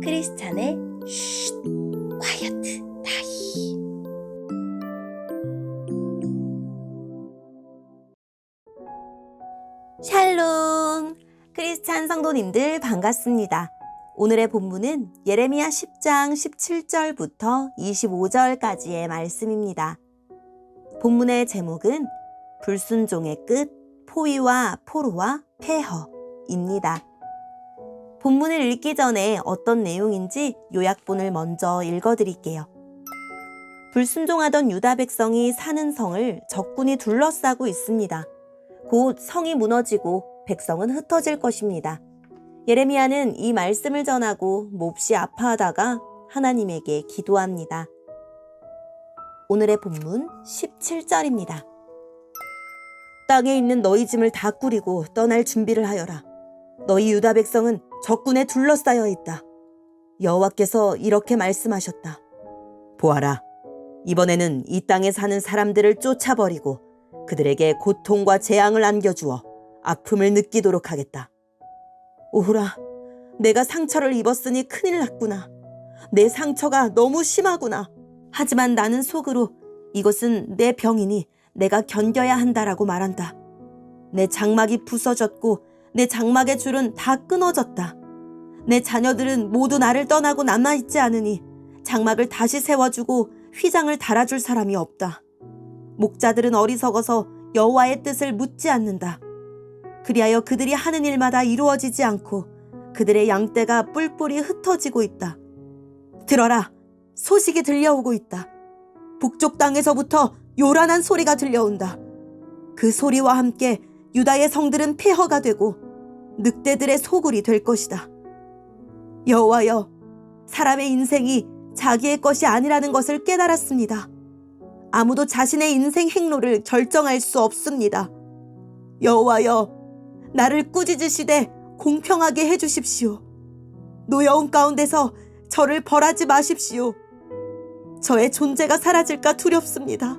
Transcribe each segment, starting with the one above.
크리스찬의 쉿, quiet 타임. 샬롬! 크리스찬 성도님들 반갑습니다. 오늘의 본문은 예레미야 10장 17절부터 25절까지의 말씀입니다. 본문의 제목은 불순종의 끝, 포위와 포로와 폐허입니다. 본문을 읽기 전에 어떤 내용인지 요약본을 먼저 읽어드릴게요. 불순종하던 유다 백성이 사는 성을 적군이 둘러싸고 있습니다. 곧 성이 무너지고 백성은 흩어질 것입니다. 예레미야는 이 말씀을 전하고 몹시 아파하다가 하나님에게 기도합니다. 오늘의 본문 17절입니다. 땅에 있는 너희 짐을 다 꾸리고 떠날 준비를 하여라. 너희 유다 백성은 적군에 둘러싸여 있다. 여호와께서 이렇게 말씀하셨다. 보아라, 이번에는 이 땅에 사는 사람들을 쫓아버리고 그들에게 고통과 재앙을 안겨주어 아픔을 느끼도록 하겠다. 오호라, 내가 상처를 입었으니 큰일 났구나. 내 상처가 너무 심하구나. 하지만 나는 속으로 이것은 내 병이니 내가 견뎌야 한다라고 말한다. 내 장막이 부서졌고 내 장막의 줄은 다 끊어졌다. 내 자녀들은 모두 나를 떠나고 남아있지 않으니 장막을 다시 세워주고 휘장을 달아줄 사람이 없다. 목자들은 어리석어서 여호와의 뜻을 묻지 않는다. 그리하여 그들이 하는 일마다 이루어지지 않고 그들의 양떼가 뿔뿔이 흩어지고 있다. 들어라, 소식이 들려오고 있다. 북쪽 땅에서부터 요란한 소리가 들려온다. 그 소리와 함께 유다의 성들은 폐허가 되고 늑대들의 소굴이 될 것이다. 여호와여, 사람의 인생이 자기의 것이 아니라는 것을 깨달았습니다. 아무도 자신의 인생 행로를 결정할 수 없습니다. 여호와여, 나를 꾸짖으시되 공평하게 해주십시오. 노여움 가운데서 저를 벌하지 마십시오. 저의 존재가 사라질까 두렵습니다.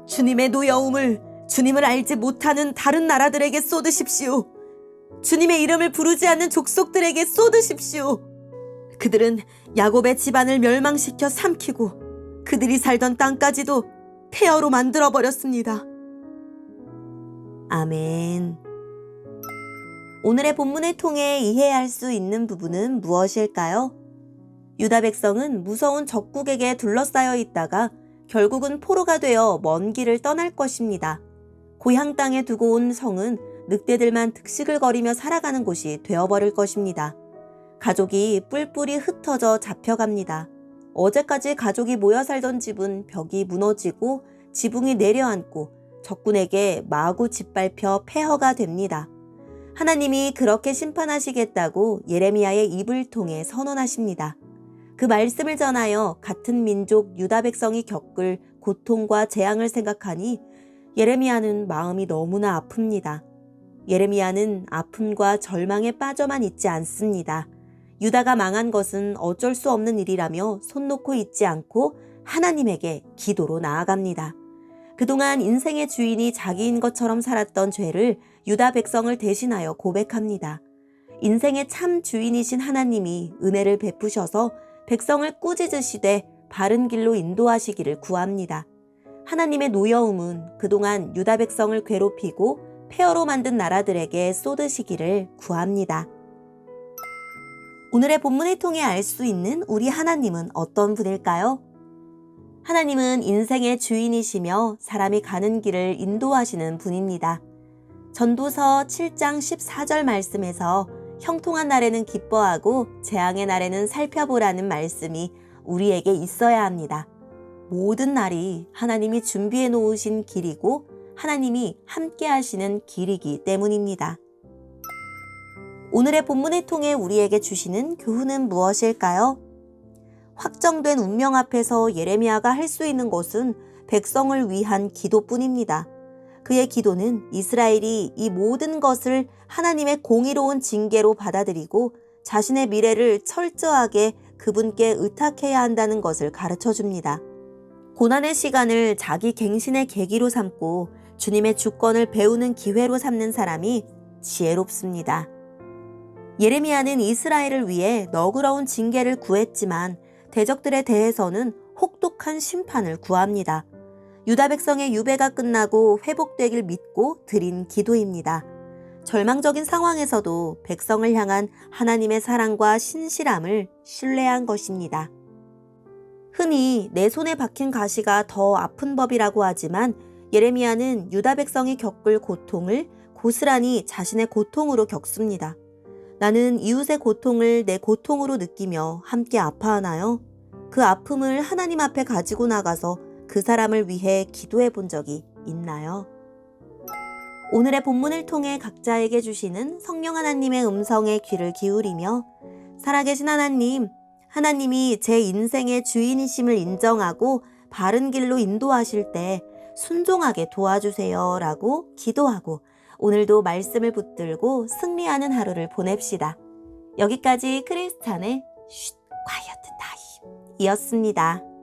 주님의 노여움을 주님을 알지 못하는 다른 나라들에게 쏟으십시오. 주님의 이름을 부르지 않는 족속들에게 쏟으십시오. 그들은 야곱의 집안을 멸망시켜 삼키고 그들이 살던 땅까지도 폐허로 만들어버렸습니다. 아멘. 오늘의 본문을 통해 이해할 수 있는 부분은 무엇일까요? 유다 백성은 무서운 적국에게 둘러싸여 있다가 결국은 포로가 되어 먼 길을 떠날 것입니다. 고향 땅에 두고 온 성은 늑대들만 득식을거리며 살아가는 곳이 되어버릴 것입니다. 가족이 뿔뿔이 흩어져 잡혀갑니다. 어제까지 가족이 모여 살던 집은 벽이 무너지고 지붕이 내려앉고 적군에게 마구 짓밟혀 폐허가 됩니다. 하나님이 그렇게 심판하시겠다고 예레미야의 입을 통해 선언하십니다. 그 말씀을 전하여 같은 민족 유다 백성이 겪을 고통과 재앙을 생각하니 예레미야는 마음이 너무나 아픕니다. 예레미야는 아픔과 절망에 빠져만 있지 않습니다. 유다가 망한 것은 어쩔 수 없는 일이라며 손 놓고 있지 않고 하나님에게 기도로 나아갑니다. 그동안 인생의 주인이 자기인 것처럼 살았던 죄를 유다 백성을 대신하여 고백합니다. 인생의 참 주인이신 하나님이 은혜를 베푸셔서 백성을 꾸짖으시되 바른 길로 인도하시기를 구합니다. 하나님의 노여움은 그동안 유다 백성을 괴롭히고 폐허로 만든 나라들에게 쏟으시기를 구합니다. 오늘의 본문을 통해 알 수 있는 우리 하나님은 어떤 분일까요? 하나님은 인생의 주인이시며 사람이 가는 길을 인도하시는 분입니다. 전도서 7장 14절 말씀에서 형통한 날에는 기뻐하고 재앙의 날에는 살펴보라는 말씀이 우리에게 있어야 합니다. 모든 날이 하나님이 준비해 놓으신 길이고 하나님이 함께 하시는 길이기 때문입니다. 오늘의 본문을 통해 우리에게 주시는 교훈은 무엇일까요? 확정된 운명 앞에서 예레미야가 할 수 있는 것은 백성을 위한 기도뿐입니다. 그의 기도는 이스라엘이 이 모든 것을 하나님의 공의로운 징계로 받아들이고 자신의 미래를 철저하게 그분께 의탁해야 한다는 것을 가르쳐 줍니다. 고난의 시간을 자기 갱신의 계기로 삼고 주님의 주권을 배우는 기회로 삼는 사람이 지혜롭습니다. 예레미야는 이스라엘을 위해 너그러운 징계를 구했지만 대적들에 대해서는 혹독한 심판을 구합니다. 유다 백성의 유배가 끝나고 회복되길 믿고 드린 기도입니다. 절망적인 상황에서도 백성을 향한 하나님의 사랑과 신실함을 신뢰한 것입니다. 흔히 내 손에 박힌 가시가 더 아픈 법이라고 하지만 예레미야는 유다 백성이 겪을 고통을 고스란히 자신의 고통으로 겪습니다. 나는 이웃의 고통을 내 고통으로 느끼며 함께 아파하나요? 그 아픔을 하나님 앞에 가지고 나가서 그 사람을 위해 기도해 본 적이 있나요? 오늘의 본문을 통해 각자에게 주시는 성령 하나님의 음성에 귀를 기울이며 살아계신 하나님, 하나님이 제 인생의 주인이심을 인정하고 바른 길로 인도하실 때 순종하게 도와주세요 라고 기도하고 오늘도 말씀을 붙들고 승리하는 하루를 보냅시다. 여기까지 크리스찬의 쉿 콰이어트 타임 이었습니다.